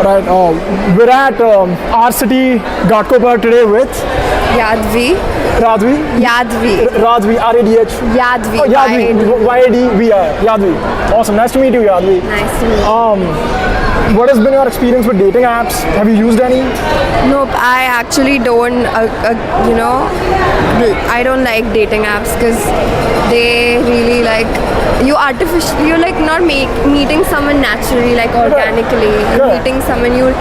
Right. We're at our city, Ghatkopar today with Yadvi. Radvi. Yadvi. Radvi, R-A-D-H. Yadvi. Oh, Yadvi. Y-A-D-V-I. Yadvi. Awesome. Nice to meet you, Yadvi. Nice to meet you. What has been your experience with dating apps? Have you used any? Nope, I actually don't, I don't like dating apps because they really you're like not meeting someone naturally, like organically. You're meeting someone, you're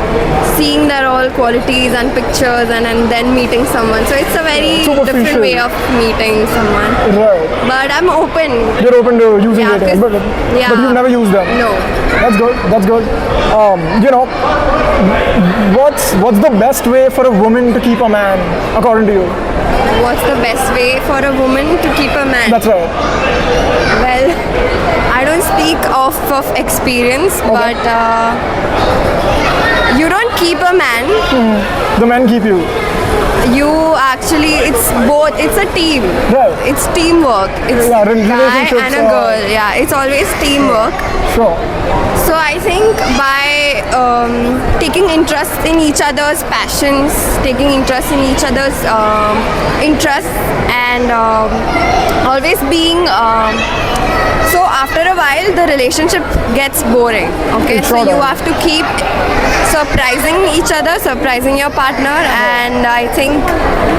seeing their all qualities and pictures and then meeting someone. So it's a very different way of meeting someone. Right. But I'm open. You're open to using dating apps, but you've never used them? No. That's good. That's good. What's the best way for a woman to keep a man, according to you? What's the best way for a woman to keep a man? That's right. Well, I don't speak of experience, but you don't keep a man. The men keep you. You actually, it's both. It's a team. Right. It's teamwork. It's Yeah, guy relationships and a girl. Yeah, it's always teamwork. Sure. So I think by taking interest in each other's passions, taking interest in each other's interests, and always being so after a while the relationship gets boring. Okay, so you have to keep surprising each other, surprising your partner, and I think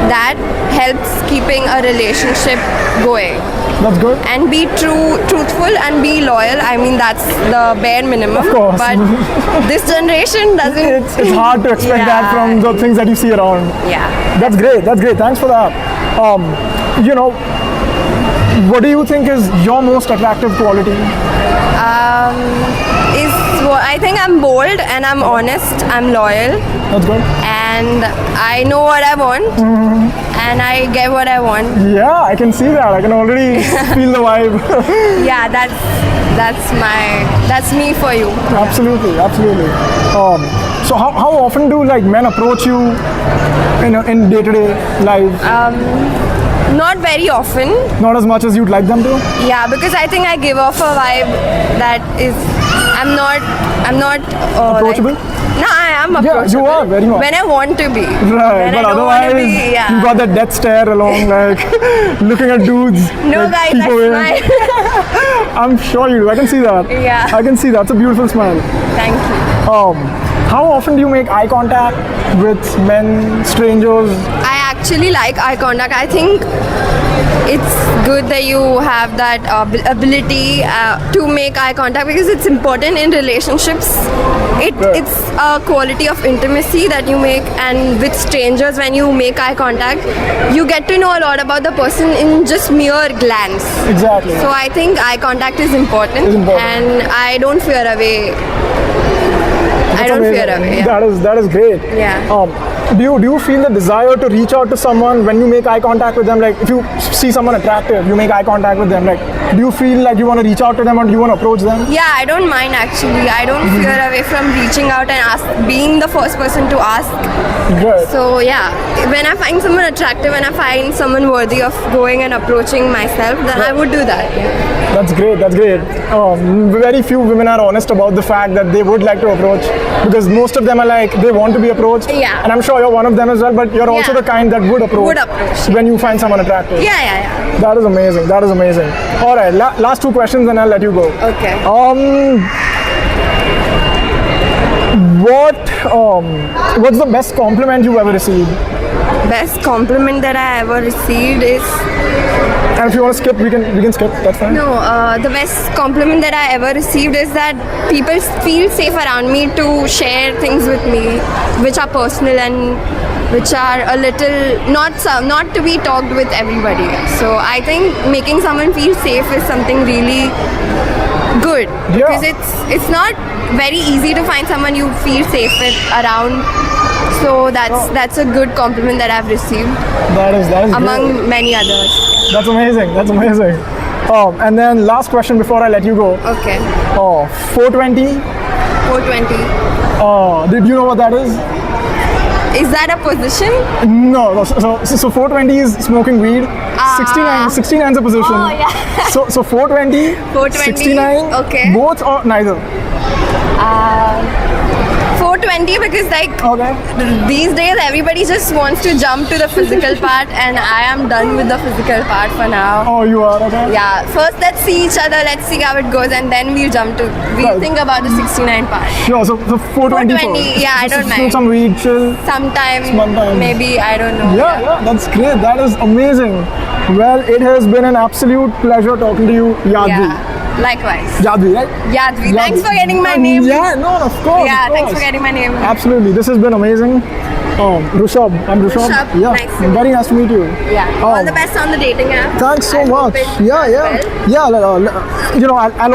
that helps keeping a relationship going. That's good. And be truthful and be loyal. I mean, that's the bare minimum. Of course. But this generation doesn't. It's hard to expect that from the things that you see around. Yeah. That's great. That's great. Thanks for that. What do you think is your most attractive quality? I think I'm bold and I'm honest. I'm loyal. That's good. And I know what I want. And I get what I want. Yeah, I can see that. I can already feel the vibe. Yeah, that's me for you. Absolutely, absolutely. So how often do men approach you in day-to-day life? Not very often. Not as much as you'd like them to? Yeah, because I think I give off a vibe that is I'm not approachable? No, I am approachable. Yeah, you are very much. When I want to be. Right, when but I don't otherwise want to be, yeah. you got that death stare along, looking at dudes. No, guys, keep I away. smile. I'm sure you do. I can see that. Yeah. I can see that. It's a beautiful smile. Thank you. How often do you make eye contact with men, strangers? I actually like eye contact. I think it's good that you have that ability to make eye contact because it's important in relationships. It's a quality of intimacy that you make, and with strangers when you make eye contact, you get to know a lot about the person in just mere glance. Exactly. So I think eye contact is important, and I don't fear away. I don't fear away. Yeah. That is great. Yeah. Do you feel the desire to reach out to someone when you make eye contact with them? Like if you see someone attractive, you make eye contact with them. Like, do you feel like you want to reach out to them or do you want to approach them? Yeah, I don't mind actually. I don't fear away from reaching out and being the first person to ask. Good. So yeah, when I find someone attractive and I find someone worthy of going and approaching myself, then I would do that. Yeah. That's great. That's great. Very few women are honest about the fact that they would like to approach, because most of them are like they want to be approached. Yeah. And I'm sure you're one of them as well. But you're also the kind that would approach. When you find someone attractive. Yeah. That is amazing. That is amazing. All right. Last two questions, and I'll let you go. Okay. What's the best compliment you've ever received? Best compliment that I ever received is. And if you want to skip, we can skip. That's fine. No, the best compliment that I ever received is that people feel safe around me to share things with me, which are personal and which are a little not to be talked with everybody. So I think making someone feel safe is something really good, because it's not very easy to find someone you feel safe with around. So that's a good compliment that I've received. That is among great. many others. That's amazing. That's amazing. And then last question before I let you go. Okay. 420. 420. Did you know what that is? Is that a position? No. So 420 is smoking weed. 69 is a position. Oh yeah. So 420. 420. 69. Okay. Both or neither? 420 20 because like Okay. these days everybody just wants to jump to the physical part, and I am done with the physical part for now. Oh, you are okay. Yeah, first let's see each other, let's see how it goes, and then we'll Right. think about the 69 part. Sure. So 420. 420, yeah, I don't Smoke mind. some weed, chill. Sometime, maybe, I don't know. Yeah, that's great. That is amazing. Well, it has been an absolute pleasure talking to you, Yadvi. Yeah. Likewise. Yadvi, right? Yadvi. Thanks for getting my name. Yeah, no, of course. Yeah, of thanks for course. getting my name. Absolutely. This has been amazing. Rushab. I'm Rushab. Rushab, Yeah. nice to meet Very nice to meet you. Yeah. All the best on the dating app. Thanks so I hope much. it Yeah, does yeah. well. Yeah, I'll